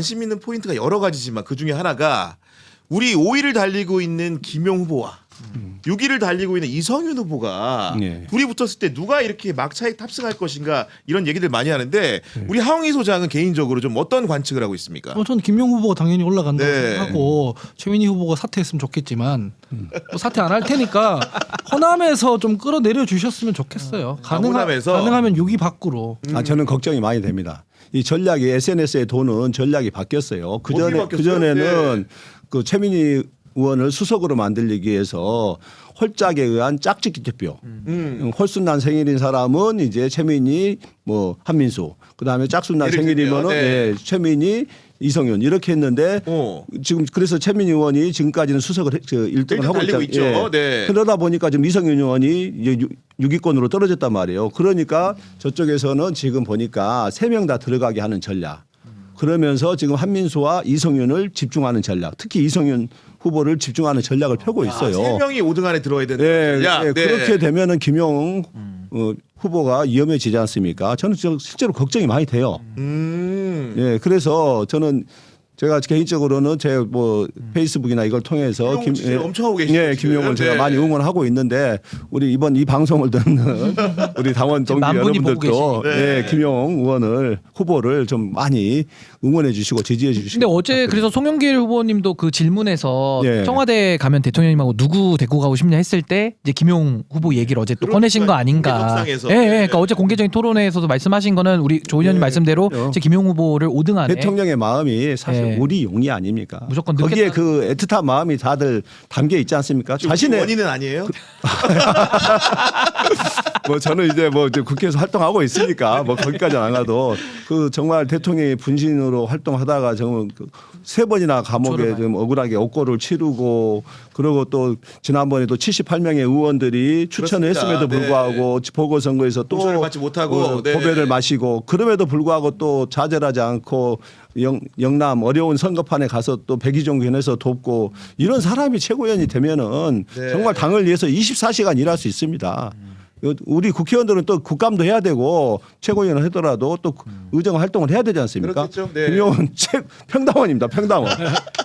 관심 있는 포인트가 여러 가지지만 그 중에 하나가 우리 5위를 달리고 있는 김용 후보와 6위를 달리고 있는 이성윤 후보가 네. 둘이 붙었을 때 누가 이렇게 막차에 탑승할 것인가 이런 얘기들 많이 하는데 우리 하홍희 소장은 개인적으로 좀 어떤 관측을 하고 있습니까? 저는 김용 후보가 당연히 올라간다고 네. 생각하고 최민희 후보가 사퇴했으면 좋겠지만 또 사퇴 안 할 테니까 호남에서 좀 끌어내려 주셨으면 좋겠어요. 호남에서? 가능하면 6위 밖으로. 저는 걱정이 많이 됩니다. 이 전략이 SNS에 도는 전략이 바뀌었어요. 바뀌었어요? 그전에는 그 최민희 의원을 수석으로 만들기 위해서 홀짝에 의한 짝짓기 투표. 홀순난 생일인 사람은 이제 최민희, 뭐 한민수. 그다음에 짝순난 예를 생일이면은 들면, 네. 예, 최민희, 이성윤 이렇게 했는데 지금 그래서 최민희 의원이 지금까지는 수석을 1등을 하고 달리고 있죠. 네. 그러다 보니까 지금 이성윤 의원이 이제 6위권으로 떨어졌단 말이에요. 그러니까 저쪽에서는 지금 보니까 3명 다 들어가게 하는 전략. 그러면서 지금 한민수와 이성윤을 집중하는 전략. 특히 이성윤 후보를 집중하는 전략을 펴고 있어요. 3명이 5등 안에 들어야 되는 네, 전략. 네, 그렇게 되면은 김용 후보가 위험해지지 않습니까? 저는 실제로 걱정이 많이 돼요. 예, 그래서 저는 제가 개인적으로는 제 뭐 페이스북이나 이걸 통해서 김용 엄청 하고 계시죠, 예, 지금. 김용을 제가 네. 많이 응원하고 있는데 우리 이번 이 방송을 듣는 우리 당원 동지 만 분이 보고 여러분들도 계시니까. 예, 김용 의원을 후보를 좀 많이 응원해 주시고 지지해 주시고. 근데 어제 그래서 송영길 후보님도 그 질문에서 예. 청와대 가면 대통령님하고 누구 데리고 가고 싶냐 했을 때 이제 김용 후보 얘기를 어제 또 그러니까 꺼내신 거 아닌가. 공개석상에서. 예, 예. 네. 그러니까 어제 공개적인 토론회에서도 말씀하신 거는 우리 조 의원님 예, 말씀대로 그럼요. 이제 김용 후보를 5등 안에 대통령의 마음이 사실 예. 우리 용이 아닙니까? 무조건 거기에 넣겠다. 그 애틋한 마음이 다들 담겨 있지 않습니까? 자신의 원인은 아니에요? 뭐 저는 이제 뭐 이제 국회에서 활동하고 있으니까 뭐 거기까지는 안 가도 그 정말 대통령의 분신으로 활동하다가 정말 세 번이나 감옥에 좀 억울하게 옥고를 치르고 그리고 또 지난번에도 78명의 의원들이 추천을 그렇습니다. 했음에도 불구하고 보궐선거에서 또 공천을 받지 못하고, 네. 고배를 마시고 그럼에도 불구하고 또 좌절하지 않고 영남 어려운 선거판에 가서 또 백의종 견해서 돕고 이런 사람이 최고위원이 되면은 네. 정말 당을 위해서 24시간 일할 수 있습니다. 우리 국회의원들은 또 국감도 해야 되고 최고위원을 하더라도 또 의정 활동을 해야 되지 않습니까? 그렇겠죠. 네. 김용은 평당원입니다. 평당원.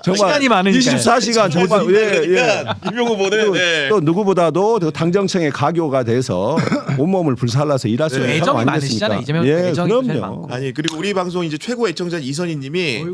정말 시간이 많으니까요. 24시간 정말 그러니까 김용 후보는 네. 또 누구보다도 그 당정청의 가교가 돼서 온몸을 불살라서 일할 수 있는 애정이 사람 많으시잖아요. 아니겠습니까? 이재명 예, 애정이 제일 그럼요. 많고. 아니 그리고 우리 방송 이제 최고 애청자 이선희님이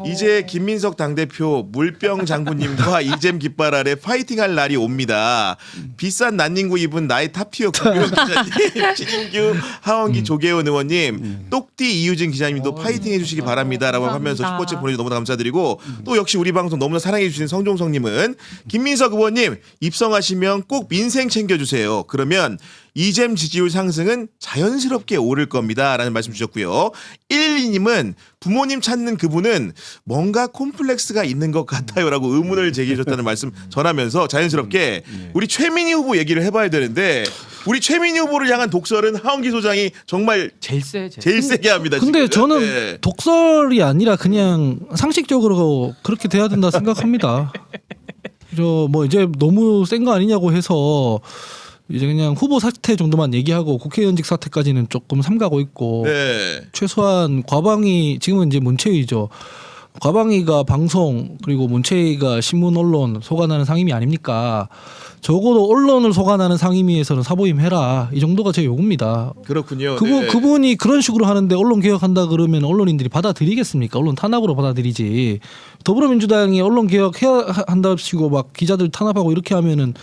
이제 김민석 당대표 물병 장군님과 이잼 깃발 아래 파이팅할 날이 옵니다. 비싼 난닝구 입은 나의 탑티어 김용 기자님, 신인규 하원기 조계원 의원님, 똑띠 이유진 기자님도 파이팅 해주시기 바랍니다라고 하면서 슈퍼챗 보내주셔서 너무나 감사드리고 또 역시 우리 방송 너무나 사랑해주시는 성종성님은 김민석 의원님 입성하시면 꼭 민생 챙겨주세요. 그러면 이잼 지지율 상승은 자연스럽게 오를 겁니다. 라는 말씀 주셨고요. 112님은 부모님 찾는 그분은 뭔가 콤플렉스가 있는 것 같아요. 라고 의문을 제기해 주셨다는 말씀 전하면서 자연스럽게 우리 최민희 후보 얘기를 해봐야 되는데 우리 최민희 후보를 향한 독설은 하원기 소장이 정말 제일 세. 제일 세게 합니다. 근데 지금. 저는 네. 독설이 아니라 그냥 상식적으로 그렇게 돼야 된다 생각합니다. 저 뭐 이제 너무 센 거 아니냐고 해서 이제 그냥 후보 사퇴 정도만 얘기하고 국회의원직 사퇴까지는 조금 삼가고 있고 네. 최소한 과방위 지금은 이제 문체위죠. 과방위가 방송 그리고 문체위가 신문 언론 소관하는 상임위 아닙니까? 적어도 언론을 소관하는 상임위에서는 사보임 해라 이 정도가 제 요구입니다. 그렇군요. 그분이 그런 식으로 하는데 언론 개혁한다 그러면 언론인들이 받아들이겠습니까? 언론 탄압으로 받아들이지. 더불어민주당이 언론 개혁해야 한다시고 막 기자들 탄압하고 이렇게 하면은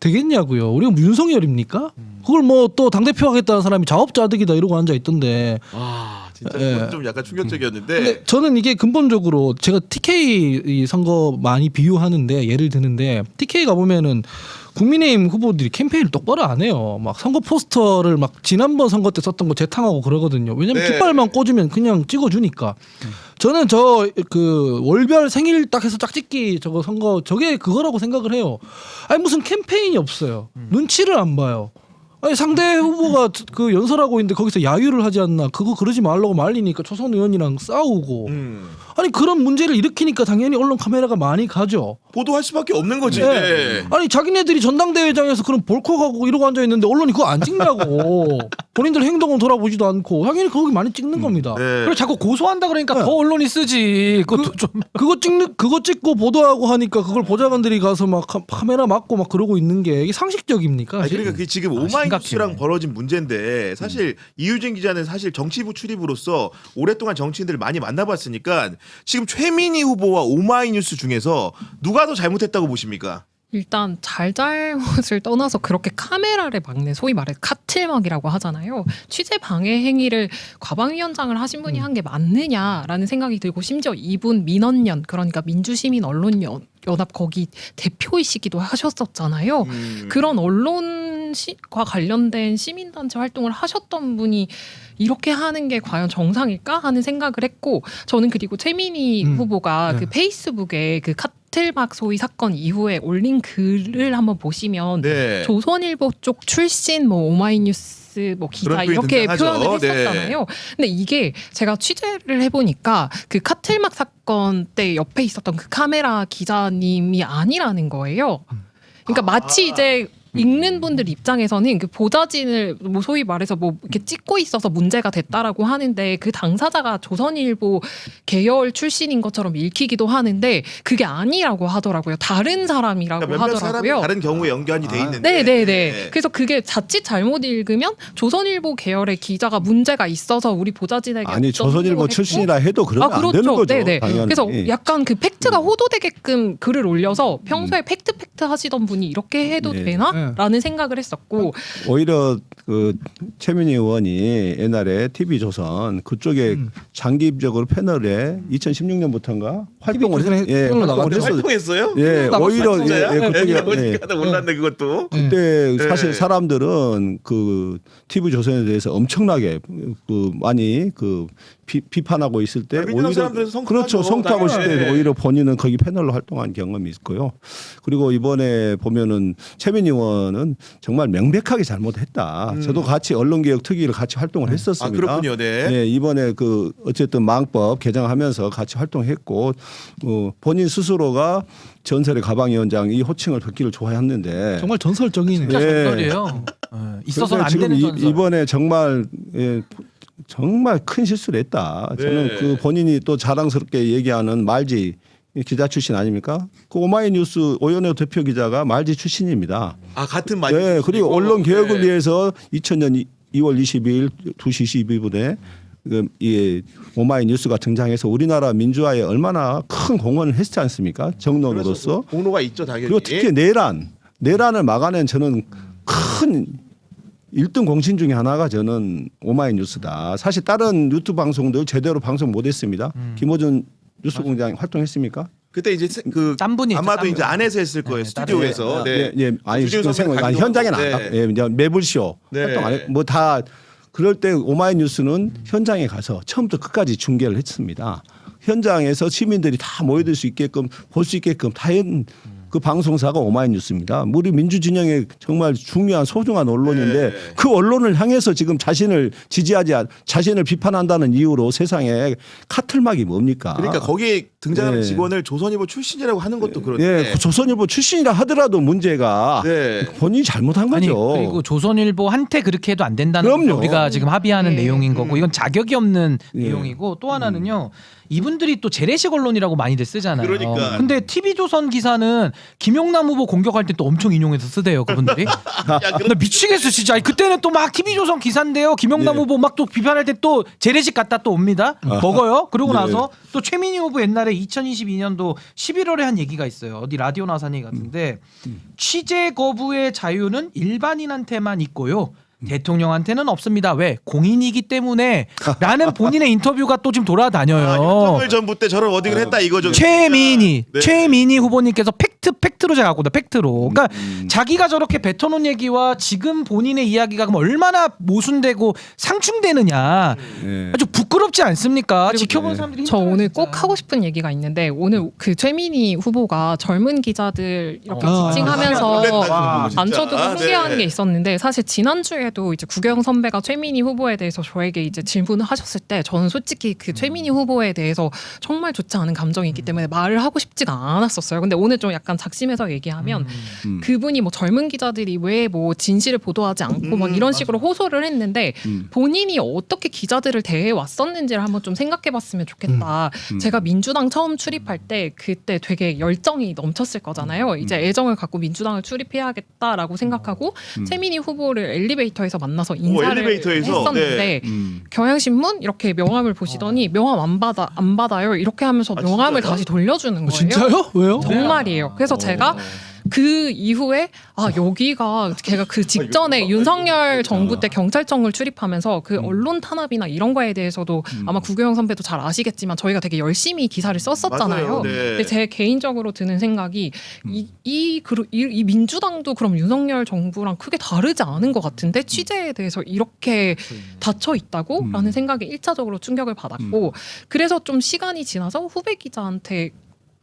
되겠냐고요. 우리가 윤석열입니까? 그걸 뭐 또 당대표 하겠다는 사람이 자업자득이다 이러고 앉아 있던데. 와 진짜 예. 그건 좀 약간 충격적이었는데. 근데 저는 이게 근본적으로 제가 TK 이 선거 많이 비유하는데 예를 드는데 TK 가보면은 국민의힘 후보들이 캠페인을 똑바로 안 해요. 막 선거 포스터를 막 지난번 선거 때 썼던 거 재탕하고 그러거든요. 왜냐면 네. 깃발만 꽂으면 그냥 찍어주니까. 저는 저 그 월별 생일 딱 해서 짝짓기 저거 선거 저게 그거라고 생각을 해요. 아니 무슨 캠페인이 없어요. 눈치를 안 봐요. 아니 상대 후보가 그 연설하고 있는데 거기서 야유를 하지 않나 그거 그러지 말라고 말리니까 초선 의원이랑 싸우고 아니 그런 문제를 일으키니까 당연히 언론 카메라가 많이 가죠. 보도할 수밖에 없는 거지. 네. 네. 아니 자기네들이 전당대회장에서 그런 볼콕하고 이러고 앉아 있는데 언론이 그거 안 찍냐고. 본인들 행동은 돌아보지도 않고 당연히 거기 많이 찍는 겁니다. 네. 그리고 자꾸 고소한다 그러니까 더 언론이 쓰지. 그것도 좀 그거 찍고 보도하고 하니까 그걸 보좌관들이 가서 막 카메라 막고 막 그러고 있는 게 이게 상식적입니까? 아니, 사실? 그러니까 그게 지금 오마이뉴스랑 벌어진 문제인데 사실 이유진 기자는 사실 정치부 출입으로서 오랫동안 정치인들을 많이 만나봤으니까 지금 최민희 후보와 오마이뉴스 중에서 누가 더 잘못했다고 보십니까? 일단 잘잘못을 떠나서 그렇게 카메라를 막는 소위 말해 카틀막이라고 하잖아요. 취재 방해 행위를 과방위원장을 하신 분이 한 게 맞느냐라는 생각이 들고 심지어 이분 민언연 그러니까 민주시민 언론연합 거기 대표이시기도 하셨었잖아요. 그런 언론과 관련된 시민단체 활동을 하셨던 분이 이렇게 하는 게 과연 정상일까 하는 생각을 했고 저는 그리고 최민희 후보가 그 페이스북에 그 카틀막 소위 사건 이후에 올린 글을 한번 보시면 네. 조선일보 쪽 출신 뭐 오마이뉴스 뭐 기자 그런 표현이 이렇게 등장하죠. 표현을 했었잖아요. 근데 이게 제가 취재를 해보니까 그 카틀막 사건 때 옆에 있었던 그 카메라 기자님이 아니라는 거예요. 그러니까 마치 이제 읽는 분들 입장에서는 그 보좌진을 뭐 소위 말해서 뭐 이렇게 찍고 있어서 문제가 됐다라고 하는데 그 당사자가 조선일보 계열 출신인 것처럼 읽히기도 하는데 그게 아니라고 하더라고요. 다른 사람이라고 그러니까 몇몇 사람이 하더라고요. 다른 경우에 연관이 돼 있는데. 네네네. 그래서 그게 자칫 잘못 읽으면 조선일보 계열의 기자가 문제가 있어서 우리 보좌진에게 아니 어떤 조선일보 행동을 출신이라 해도 그러면 안 되는 거죠. 네네. 당연히. 그래서 약간 그 팩트가 호도되게끔 글을 올려서 평소에 팩트 하시던 분이 이렇게 해도 네. 되나? 라는 생각을 했었고 오히려 그 최민희 의원이 옛날에 TV조선 그쪽에 장기적으로 패널에 2016년부터인가 활동을 조선에 패널로 나갔대요. 했었어요. 활동했어요? 예, 나갔어요. 오히려 진짜야? 그쪽에 보니까 나 몰랐네 그것도. 그때 네. 사실 사람들은 그 TV 조선에 대해서 엄청나게 그 많이 그 비판하고 있을 때 민주당 사람들은 성토하죠. 그렇죠 성토하고 있을 때 네. 오히려 본인은 거기 패널로 활동한 경험이 있고요. 그리고 이번에 보면은 최민희 의원은 정말 명백하게 잘못했다. 저도 같이 언론개혁 특위를 같이 활동을 했었습니다. 아 그렇군요. 네. 네, 이번에 그 어쨌든 망법 개정하면서 같이 활동했고 본인 스스로가 전설의 가방위원장 이 호칭을 듣기를 좋아했는데 정말 전설적이네요. 진짜 네. 전설이에요. 있어서는 안 지금 되는 전설. 이번에 정말 정말 큰 실수를 했다. 저는 네. 그 본인이 또 자랑스럽게 얘기하는 말지 기자 출신 아닙니까? 그 오마이뉴스 오연호 대표 기자가 말지 출신입니다. 아 같은 말이. 네, 그리고 언론 개혁을 네. 위해서 2000년 2월 22일 2시 22분에 이 오마이뉴스가 등장해서 우리나라 민주화에 얼마나 큰 공헌을 했지 않습니까? 정론으로서. 공로가 있죠 당연히. 그리고 특히 내란을 막아낸 저는 큰 1등 공신 중에 하나가 저는 오마이뉴스다. 사실 다른 유튜브 방송들 제대로 방송 못했습니다. 김호준 뉴스공장 활동했습니까? 그때 이제 그 딴 분이 아마도 있죠, 이제 딴 안에서 했을 거예요. 네, 스튜디오에서. 네. 예, 아니 주진우 선배는 아니, 가기도 현장에 하고. 나가. 예, 이제 매불쇼 네. 활동 안 해. 뭐 다 그럴 때 오마이뉴스는 현장에 가서 처음부터 끝까지 중계를 했습니다. 현장에서 시민들이 다 모여들 수 있게끔 볼 수 있게끔 다 그 방송사가 오마이뉴스입니다. 우리 민주진영의 정말 중요한 소중한 언론인데 네. 그 언론을 향해서 지금 자신을 자신을 비판한다는 이유로 세상에 카틀막이 뭡니까? 그러니까 거기에 등장하는 네. 직원을 조선일보 출신이라고 하는 것도 그런데. 예, 조선일보 출신이라 하더라도 문제가 네. 본인이 잘못한 아니 거죠. 그리고 조선일보한테 그렇게 해도 안 된다는 그럼요. 거 우리가 지금 합의하는 네. 내용인 거고 이건 자격이 없는 예. 내용이고 또 하나는요 이분들이 또 재래식 언론이라고 많이들 쓰잖아요. 그러니까. 근데 TV조선 기사는 김용남 후보 공격할 때 또 엄청 인용해서 쓰대요 그분들이. 나 미치겠어 진짜. 아니, 그때는 또 막 TV조선 기사인데요. 김용남 예. 후보 막 또 비판할 때 또 재래식 갖다 또 옵니다. 먹어요. 그러고 네. 나서 또 최민희 후보 옛날에 2022년도 11월에 한 얘기가 있어요. 어디 라디오 나서 한 얘기 같은데 취재 거부의 자유는 일반인한테만 있고요. 대통령한테는 없습니다. 왜? 공인이기 때문에 라는 본인의 인터뷰가 또 지금 돌아다녀요. 아, 윤석열 전부 때 저런 워딩을 했다 이거죠. 최민희 네. 최민희 후보님께서 팩트로 제가 갖고 있다. 팩트로. 그러니까 자기가 저렇게 뱉어놓은 얘기와 지금 본인의 이야기가 그럼 얼마나 모순되고 상충되느냐. 예. 아주 부끄럽지 않습니까? 그리고 지켜보는 사람들이 저 힘들어요, 오늘 진짜. 꼭 하고 싶은 얘기가 있는데 오늘 그 최민희 후보가 젊은 기자들 이렇게 아. 지칭하면서 놀랬다, 진짜. 안쳐두고 아, 네. 훈계하는 게 있었는데 사실 지난주에도 때도 이제 구경 선배가 최민희 후보에 대해서 저에게 이제 질문을 하셨을 때 저는 솔직히 그 최민희 후보에 대해서 정말 좋지 않은 감정이 있기 때문에 말을 하고 싶지가 않았었어요. 근데 오늘 좀 약간 작심해서 얘기하면 그분이 뭐 젊은 기자들이 왜 뭐 진실을 보도하지 않고 막 이런 식으로 호소를 했는데 본인이 어떻게 기자들을 대해 왔었는지를 한번 좀 생각해봤으면 좋겠다. 제가 민주당 처음 출입할 때 그때 되게 열정이 넘쳤을 거잖아요. 이제 애정을 갖고 민주당을 출입해야겠다라고 생각하고 최민희 후보를 엘리베이터에서 만나서 인사를 엘리베이터에서? 했었는데 경향신문 이렇게 명함을 보시더니 명함 안 받아요 이렇게 하면서 아, 명함을 진짜요? 다시 돌려주는 거예요. 진짜요? 왜요? 정말이에요. 그래서 제가 그 이후에 여기가 걔가 그 직전에 윤석열 정부 때 경찰청을 출입하면서 그 언론 탄압이나 이런 거에 대해서도 아마 구교영 선배도 잘 아시겠지만 저희가 되게 열심히 기사를 썼었잖아요. 맞아요. 네. 근데 제 개인적으로 드는 생각이 이 민주당도 그럼 윤석열 정부랑 크게 다르지 않은 것 같은데 취재에 대해서 이렇게 닫혀 있다고라는 생각이 1차적으로 충격을 받았고 그래서 좀 시간이 지나서 후배 기자한테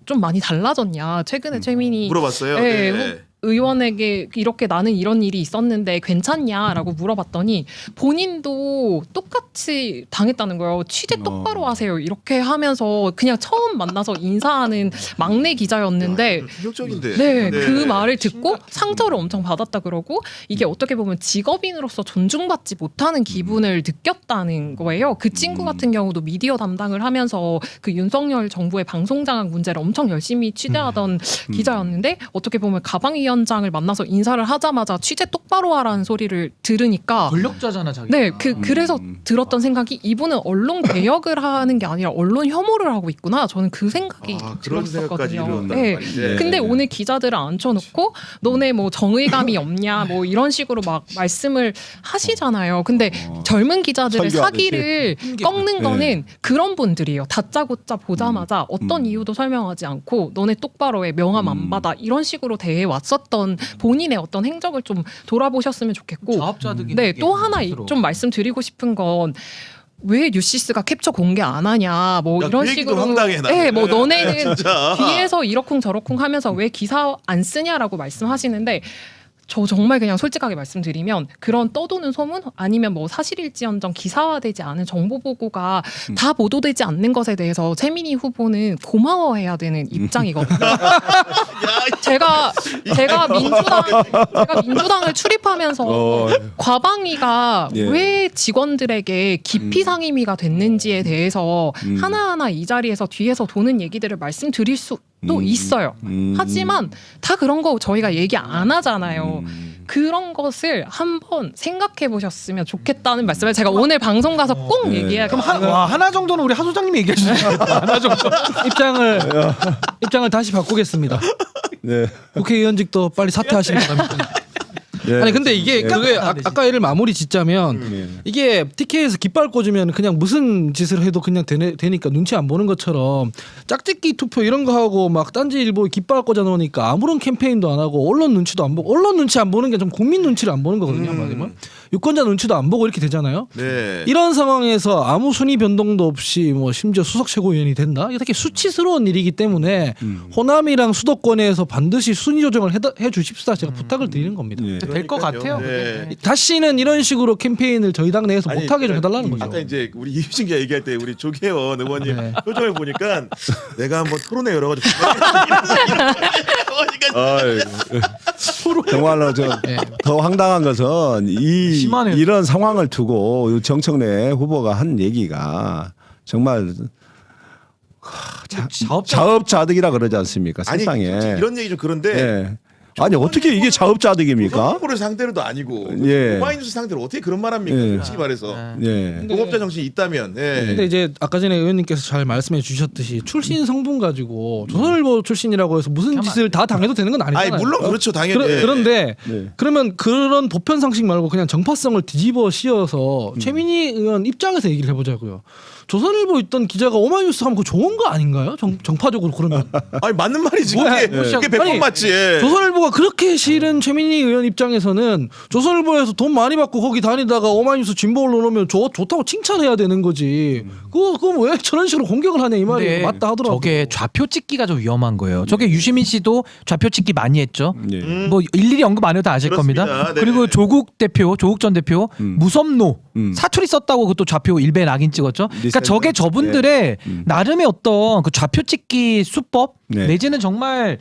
좀 많이 달라졌냐 최근에 최민희 물어봤어요. 네, 네. 의원에게 이렇게 나는 이런 일이 있었는데 괜찮냐라고 물어봤더니 본인도 똑같이 당했다는 거예요. 취재 똑바로 하세요. 이렇게 하면서 그냥 처음 만나서 인사하는 막내 기자였는데 충격적인데. 네, 그 말을 듣고 상처를 엄청 받았다 그러고 이게 어떻게 보면 직업인으로서 존중받지 못하는 기분을 느꼈다는 거예요. 그 친구 같은 경우도 미디어 담당을 하면서 그 윤석열 정부의 방송장악 문제를 엄청 열심히 취재하던 기자였는데 어떻게 보면 가방위원장을 만나서 인사를 하자마자 취재 똑바로 하라는 소리를 들으니까 권력자잖아 자기. 네, 그래서 들었던 생각이 이분은 언론 개혁을 하는 게 아니라 언론 혐오를 하고 있구나. 저는 그 생각이 그런 생각까지 들었었거든요. 이룬단 네. 말이지. 근데 오늘 기자들을 앉혀놓고 너네 뭐 정의감이 없냐 뭐 이런 식으로 막 말씀을 하시잖아요. 근데 젊은 기자들의 설교하듯이. 사기를 꺾는 거는 그런 분들이에요. 다짜고짜 보자마자 어떤 이유도 설명하지 않고 너네 똑바로 해 명함 안 받아 이런 식으로 대해 왔었던 본인의 어떤 행적을 좀 돌아보셨으면 좋겠고 자업자득이. 네, 또 하나 좀 말씀드리고 싶은 건 왜 뉴시스가 캡처 공개 안 하냐 뭐 야, 이런 그 얘기도 식으로 황당해, 나는. 네, 뭐 너네는 진짜. 뒤에서 이러쿵 저러쿵 하면서 왜 기사 안 쓰냐라고 말씀하시는데 저 정말 그냥 솔직하게 말씀드리면 그런 떠도는 소문 아니면 뭐 사실일지언정 기사화되지 않은 정보 보고가 다 보도되지 않는 것에 대해서 최민희 후보는 고마워해야 되는 입장이거든요. 제가 민주당을 출입하면서 과방위가 예. 왜 직원들에게 깊이 상임위가 됐는지에 대해서 하나하나 이 자리에서 뒤에서 도는 얘기들을 말씀드릴 수도 있어요. 하지만 다 그런 거 저희가 얘기 안 하잖아요. 그런 것을 한번 생각해 보셨으면 좋겠다는 말씀을 제가 오늘 방송 가서 꼭 얘기해야 그럼 하나 정도는 우리 하 소장님이 얘기해 주세요. 하나 정도. 입장을 다시 바꾸겠습니다. 네. 국회의원직도 빨리 사퇴하시기 바랍니다. 예. 아니 근데 이게 그게 아까 얘를 마무리 짓자면 이게 TK에서 깃발 꽂으면 그냥 무슨 짓을 해도 그냥 되니까 눈치 안 보는 것처럼 짝짓기 투표 이런 거 하고 막 딴지일보 깃발 꽂아 놓으니까 아무런 캠페인도 안 하고 언론 눈치도 안 보고 언론 눈치 안 보는 게 좀 국민 눈치를 안 보는 거거든요. 말하자면 유권자 눈치도 안 보고 이렇게 되잖아요. 네. 이런 상황에서 아무 순위 변동도 없이 뭐 심지어 수석 최고위원이 된다? 이게 되게 수치스러운 일이기 때문에 호남이랑 수도권에서 반드시 순위 조정을 해 주십사 제가 부탁을 드리는 겁니다. 예. 될 것 같아요. 네. 다시는 이런 식으로 캠페인을 저희 당 내에서 아니, 못하게 좀 해달라는 거죠. 아까 이제 우리 이유진 기자 얘기할 때 우리 조계원 의원님 네. 표정을 보니까 내가 한번 토론회 열어가지고 정말로 더 황당한 것은 심하네요. 이런 상황을 두고 정청래 후보가 한 얘기가 정말 자업자득이라 그러지 않습니까? 아니 세상에. 이런 얘기 좀 그런데 예. 아니 어떻게 이게 자업자득입니까? 후보를 상대로도 아니고 예. 오마이뉴스 상대로 어떻게 그런 말합니까? 예. 솔직히 말해서 예. 공업자 정신이 있다면. 예. 근데 이제 아까 전에 의원님께서 잘 말씀해 주셨듯이 출신 성분 가지고 조선일보 출신이라고 해서 무슨 짓을 다 당해도 되는 건 아니잖아요. 아니 물론 그렇죠 당연히. 그런데 네. 그러면 그런 보편 상식 말고 그냥 정파성을 뒤집어 씌워서 최민희 의원 입장에서 얘기를 해보자고요. 조선일보 있던 기자가 오마이뉴스 하면 그거 좋은 거 아닌가요? 정파적으로 그러면 아니 맞는 말이지. 뭐야? 그게 100번 아니, 맞지. 예. 조선일보가 조선일보가 그렇게 싫은 최민희 의원 입장에서는 조선일보에서 돈 많이 받고 거기 다니다가 오마이뉴스 진보 언론오면 좋다고 칭찬해야 되는 거지. 그거 왜 저런 식으로 공격을 하냐 이 말이 근데 맞다 하더라고. 저게 좌표 찍기가 좀 위험한 거예요. 저게 유시민 씨도 좌표 찍기 많이 했죠. 예. 뭐 일일이 언급 안 해도 다 아실 그렇습니다. 겁니다. 네. 그리고 조국 전 대표 무섭노 사투리 썼다고 그것도 좌표 일베 낙인 찍었죠. 그러니까 저게 저분들의 나름의 어떤 그 좌표 찍기 수법 네. 내지는 정말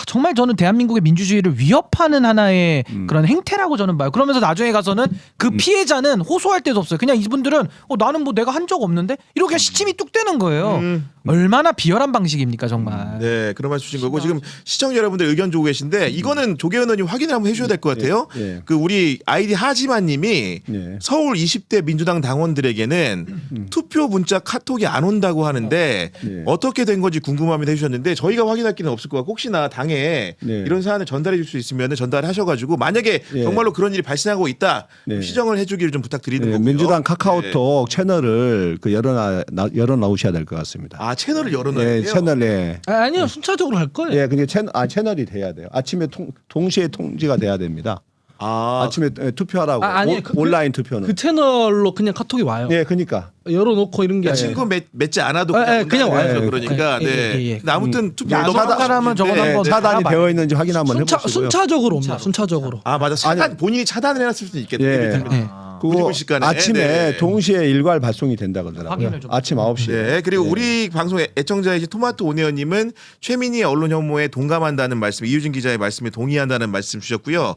정말 저는 대한민국의 민주주의를 위협하는 하나의 그런 행태라고 저는 봐요. 그러면서 나중에 가서는 그 피해자는 호소할 데도 없어요. 그냥 이분들은 나는 뭐 내가 한 적 없는데 이렇게 시침이 뚝 되는 거예요. 얼마나 비열한 방식입니까 정말. 네, 그런 말씀 주신 거고 지금 시청자 여러분들 의견 주고 계신데 이거는 조계현 의원님 확인을 한번 해줘야 될 것 같아요. 예. 그 우리 아이디 하지만님이 예. 서울 20대 민주당 당원들에게는 투표 문자 카톡이 안 온다고 하는데 예. 어떻게 된 건지 궁금합니다 해주셨는데 저희가 확인할 길은 없을 것 같고 혹시나 당에 네. 이런 사안을 전달해 줄 수 있으면 전달하셔가지고 만약에 예. 정말로 그런 일이 발생하고 있다 네. 시정을 해주기를 좀 부탁드리는 네, 거고요. 민주당 카카오톡 채널을 그 열어 나오셔야 될 것 같습니다. 아 채널을 열어놔야 예, 돼요? 채널에 아니요 순차적으로 할 거예요. 예, 근데 채널이 돼야 돼요. 아침에 동시에 통지가 돼야 됩니다. 아침에 투표하라고 아니, 온라인 투표는. 그 채널로 그냥 카톡이 와요. 예, 그러니까. 열어놓고 이런 게 그러니까 아니라. 친구 맺지 않아도 그냥 와요. 그러니까 예, 네. 예, 예. 근데 아무튼 투표 안 너무 하는 사람은 저거 한번 차단이 알아봐요. 되어 있는지 확인 한번 해보시고요. 순차적으로 옵니다. 순차적으로. 아 맞아 차단 본인이 차단을 해놨을 수도 있겠네. 예. 네. 그거 무지무식하네. 아침에 네. 동시에 일괄 발송이 된다 그러더라고요. 확인을 좀 아침 9시에. 네 그리고 우리 방송의 애청자이신 토마토 오네어님은 최민희의 언론 혐오에 동감한다는 말씀, 이유진 기자의 말씀에 동의한다는 말씀 주셨고요.